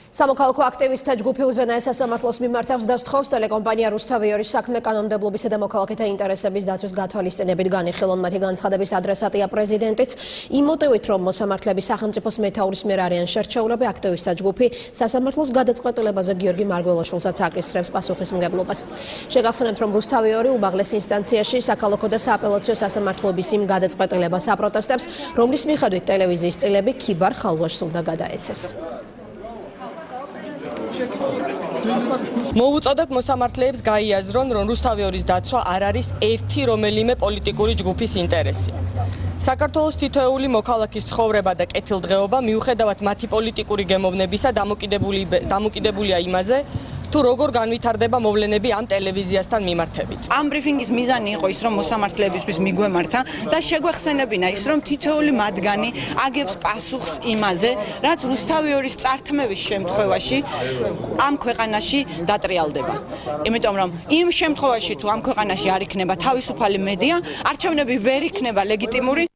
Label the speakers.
Speaker 1: სამოქალაქო აქტივისტთა ჯგუფი უზენაეს სასამართლოს მიმართავს და სთხოვს ტელეკომპანია რუსთავიორის საქმე კანონმდებლობისა და მოქალაქეთა ინტერესების დაცვის გათვალისწინებით განიხილონ. მათი განცხადების ადრესატია პრეზიდენტიც იმ მოტივით, რომ მოსამართლეები სახელმწიფოს მეთაურის მიერ არიან შერჩეულები, აქტივისტთა ჯგუფი სასამართლოს გადაწყვეტილებაზე გიორგი მარგველაშვილსაც აკისრებს პასუხისმგებლობას. შეგახსენებთ, რომ რუსთავიორი უმაღლეს ინსტანციაში საქალაქო და სააპელაციო სასამართლოების იმ გადაწყვეტილებას აპროტესტებს, რომლის მიხედვით ტელევიზიის წილები ქიბარ ხალვაშს უნდა გადაეცეს.
Speaker 2: მოუწოდოთ მოსამართლეებს გაიაზრონ, რომ რუსთავიორის დაცვა არ არის ერთი რომელიმე პოლიტიკური ჯგუფის ინტერესი. საქართველოს თითოეული მოქალაქის ცხოვრება და კეთილდღეობა მიუხედავად მათი პოლიტიკური გემოვნებისა დამოკიდებულია იმაზე, თუ როგორ განვითარდება მოვლენები ამ ტელევიზიასთან მიმართებით.
Speaker 3: ამ ბრიფინგის მიზანი იყო ის, რომ მოსამართლეებისთვის მიგვემართა და შეგვეხსენებინა ის, რომ თითოეული მათგანი აგებს პასუხს იმაზე, რაც რუსთავიორის წართმევის შემთხვევაში ამ ქვეყანაში დატრიალდება. იმიტომ რომ იმ შემთხვევაში თუ ამ ქვეყანაში არ იქნება თავისუფალი მედია, არჩევნები ვერ იქნება ლეგიტიმური